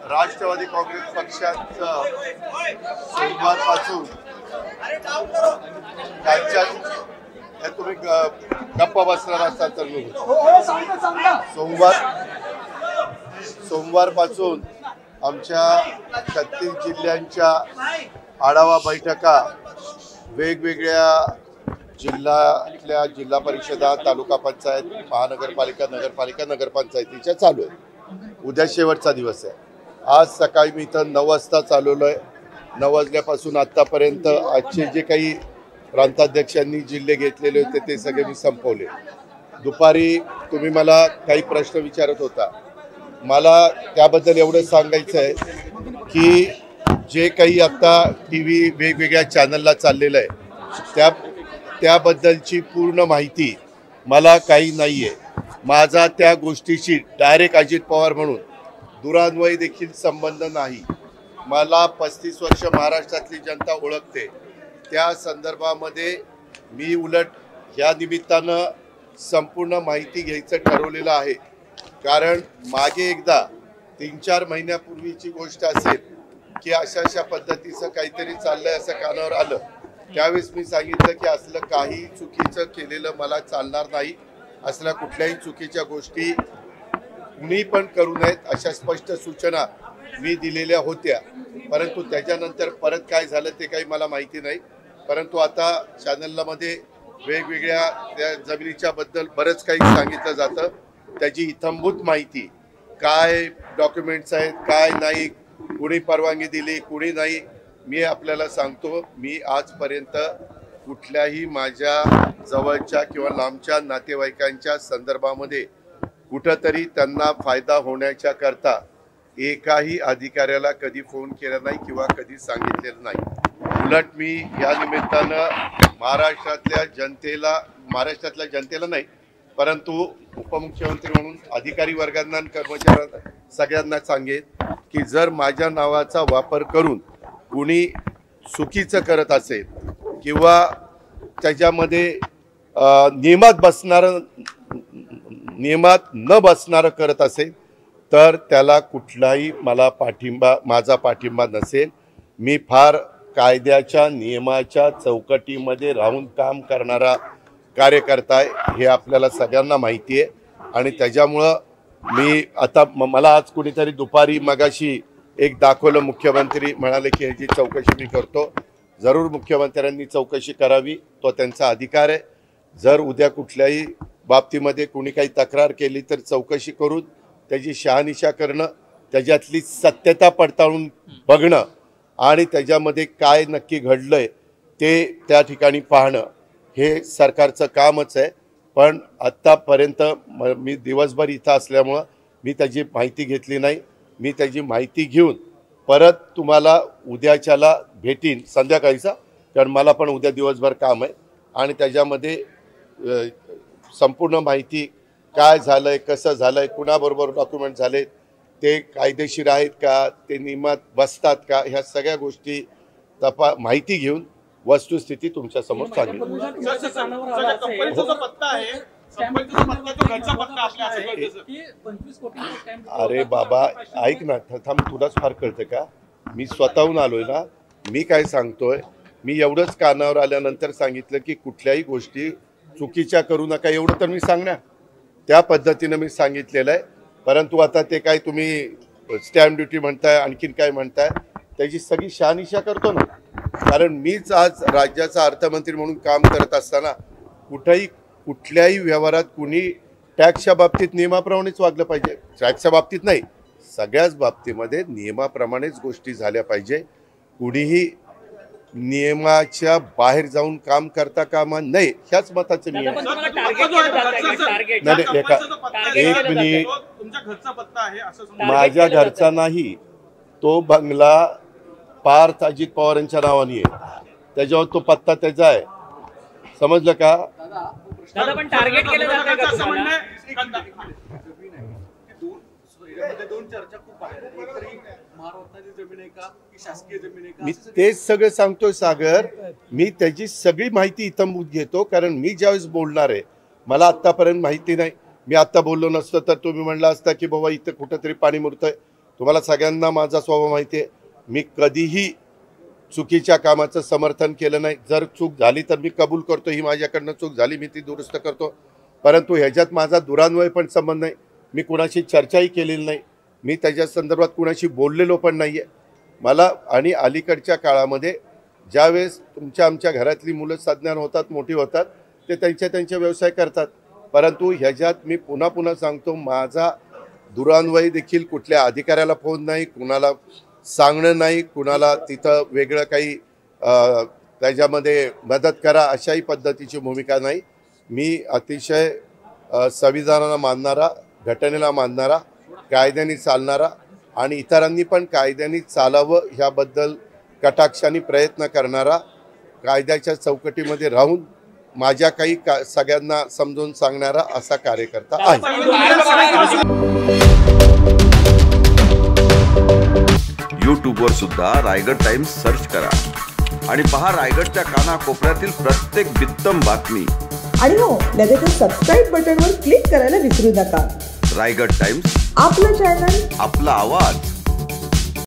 राष्ट्रवादी काँग्रेस पक्षाचं सोमवारपासून त्यांच्या तुम्ही गप्पा बसणार असाल तर सोमवारपासून आमच्या 36 जिल्ह्यांच्या आढावा बैठका वेगवेगळ्या जिल्ह्यातल्या जिल्हा परिषदा, तालुका पंचायत, महानगरपालिका, नगरपालिका, नगरपंचायतीच्या चालू आहे। उद्या शेवटचा दिवस आहे। आज सकाळी मी इथं 9 वाजता चालवलो आहे। 9 वाजल्यापासून आतापर्यंत आजचे जे काही प्रांताध्यक्षांनी जिल्हे घेतलेले होते ते सगळे मी संपवले। दुपारी तुम्ही मला काही प्रश्न विचारत होता, मला त्याबद्दल एवढं सांगायचं आहे की जे काही आता TV वेगवेगळ्या चॅनलला चाललेलं आहे त्याबद्दलची पूर्ण माहिती मला काही नाही आहे। माझा त्या गोष्टीशी डायरेक्ट अजित पवार म्हणून दुरान्वयी देखील संबंध नाही। मला 35 वर्ष महाराष्ट्रातली जनता ओळखते। त्या संदर्भामध्ये मी उलट या निमित्तानं संपूर्ण माहिती घ्यायचं ठरवलेलं आहे। कारण मागे एकदा 3-4 महिन्यापूर्वीची गोष्ट असेल की अशा पद्धतीचं काहीतरी चाललंय असं कानावर आलं, त्यावेळेस मी सांगितलं की असलं काही चुकीचं केलेलं मला चालणार नाही। असल्या कुठल्याही चुकीच्या गोष्टी कुणी पण करू नयेत अशा स्पष्ट सूचना मी दिलेल्या होत्या। परंतु त्याच्यानंतर परत काय झालं ते काही मला माहिती नाही। परंतु आता चॅनलमध्ये वेगवेगळ्या त्या जमिनीच्या बद्दल बरंच काही सांगितलं जातं। त्याची इत्थंभूत माहिती काय डॉक्युमेंट्स आहेत, काय नाही, कुणी परवानगी दिली, कुणी नाही, मी आपल्याला सांगतो, मी आजपर्यंत कुठल्याही माझ्या जवळच्या किंवा लांबच्या नातेवाईकांच्या संदर्भामध्ये कुठंतरी त्यांना फायदा होण्याच्या करता एकाही अधिकाऱ्याला कधी फोन केला नाही किंवा कधी सांगितलेलं नाही। उलट मी या निमित्तानं महाराष्ट्रातल्या जनतेला नाही परंतु उपमुख्यमंत्री म्हणून अधिकारी वर्गांना आणि कर्मचाऱ्यांना सगळ्यांना सांगेन की जर माझ्या नावाचा वापर करून कुणी चुकीचं करत असेल किंवा त्याच्यामध्ये नियमात न बसणारं करत असेल तर त्याला कुठलाही माझा पाठिंबा नसेल। मी फार कायद्याच्या नियमाच्या चौकटीमध्ये राहून काम करणारा कार्यकर्ता आहे, हे आपल्याला सगळ्यांना माहिती आहे। आणि त्याच्यामुळं मी आता मला आज कुणीतरी दुपारी मगाशी एक दाखवलं, मुख्यमंत्री म्हणाले की ह्याची चौकशी मी करतो। जरूर मुख्यमंत्र्यांनी चौकशी करावी, तो त्यांचा अधिकार आहे। जर उद्या कुठल्याही बाबतीमध्ये कुणी काही तक्रार केली तर चौकशी करून त्याची शहानिशा करणं, त्याच्यातली सत्यता पडताळून बघणं आणि त्याच्यामध्ये काय नक्की घडलंय ते त्या ठिकाणी पाहणं हे सरकारचं कामच आहे। पण आत्तापर्यंत मी दिवसभर इथं असल्यामुळं मी त्याची माहिती घेतली नाही। मी त्याची माहिती घेऊन परत तुम्हाला उद्याच्याला भेटीन संध्याकाळीचा, कारण मला पण उद्या दिवसभर काम आहे आणि त्याच्यामध्ये संपूर्ण माहिती काय झालंय, कसं झालंय, कुणाबरोबर डॉक्युमेंट झाले, ते कायदेशीर आहेत का, ते नियमात बसतात का, ह्या सगळ्या गोष्टी माहिती घेऊन वस्तुस्थिती तुमच्या समोर सांगेन। अरे बाबा ऐक ना, थांब, तुलाच फार कळतं का? मी स्वतःहून आलोय ना। मी काय सांगतोय, मी एवढंच कानावर आल्यानंतर सांगितलं की कुठल्याही गोष्टी चुकीच्या करू नका, एवढं तर मी सांगणार त्या पद्धतीनं मी सांगितलेलं आहे। परंतु आता ते काय तुम्ही स्टॅम्प ड्युटी म्हणताय, आणखीन काय म्हणताय, त्याची सगळी शहानिशा करतो ना। कारण मीच आज राज्याचा अर्थमंत्री म्हणून काम करत असताना कुठल्याही व्यवहारात कुणी टॅक्सच्या बाबतीत नियमाप्रमाणेच वागलं पाहिजे। टॅक्सच्या बाबतीत नाही, सगळ्याच बाबतीमध्ये नियमाप्रमाणेच गोष्टी झाल्या पाहिजे। कुणीही नियमाच्या बाहेर जाऊन काम करता कामा नये, ह्याच मताचं मी आहे। एक मिनिट, माझ्या घरचा नाही, तो बंगला पार्थ अजित पवारांच्या नावाने आहे, त्याच्यावर तो पत्ता त्याचा आहे, समजलं का? पण टार्गेट केलं जातं का तुम्हाला? मी तेच सगळं सांगतोय सागर, मी त्याची सगळी माहिती इत्थंभूत घेतो। कारण मी ज्यावेळेस बोलणार आहे, मला आतापर्यंत माहिती नाही, मी आता बोललो नसतो तर तुम्ही म्हणला असता की बाबा इथं कुठंतरी पाणी मुरतंय, तुम्हाला सगळ्यांना माझा स्वभाव माहिती आहे, मी कधीही चुकीच्या कामाचं समर्थन केलं नाही. जर चूक झाली तर मी कबूल करतो, ही माझ्याकडनं चूक झाली, मी ती दुरुस्त करतो. परंतु ह्याच्यात माझा दुरान्वय पण संबंध नाही. मी कुणाशी चर्चाही केलेली नाही, मी त्याच्या संदर्भात कुणाशी बोललेलो पण नाही आहे. मला आणि अलीकडच्या काळामध्ये ज्यावेळेस आमच्या घरातली मुलं सज्ञान होतात, मोठी होतात, ते त्यांचे व्यवसाय करतात. परंतु ह्याच्यात मी पुन्हा सांगतो, माझा दुरान्वय देखील कुठल्या अधिकाऱ्याला फोन नाही, कुणाला सांगणं नाही, कुणाला तिथं वेगळं काही त्याच्यामध्ये मदत करा अशाही पद्धतीची भूमिका नाही. मी अतिशय संविधानाला मानणारा, घटनेला मानणारा, कायद्याने चालणारा आणि इतरांनी पण कायद्याने चालावं ह्याबद्दल कटाक्षाने प्रयत्न करणारा, कायद्याच्या चौकटीमध्ये राहून माझ्या काही सगळ्यांना समजून सांगणारा असा कार्यकर्ता आहे. यूट्यूबवर सुद्धा रायगड टाइम्स सर्च करा आणि पहा रायगडच्या कानाकोपऱ्यातील प्रत्येक बित्तम बातमी. आणि हो, लगेच सबस्क्राईब बटनवर क्लिक करायला विसरू नका. रायगड टाइम्स, आपलं चॅनल, आपला आवाज.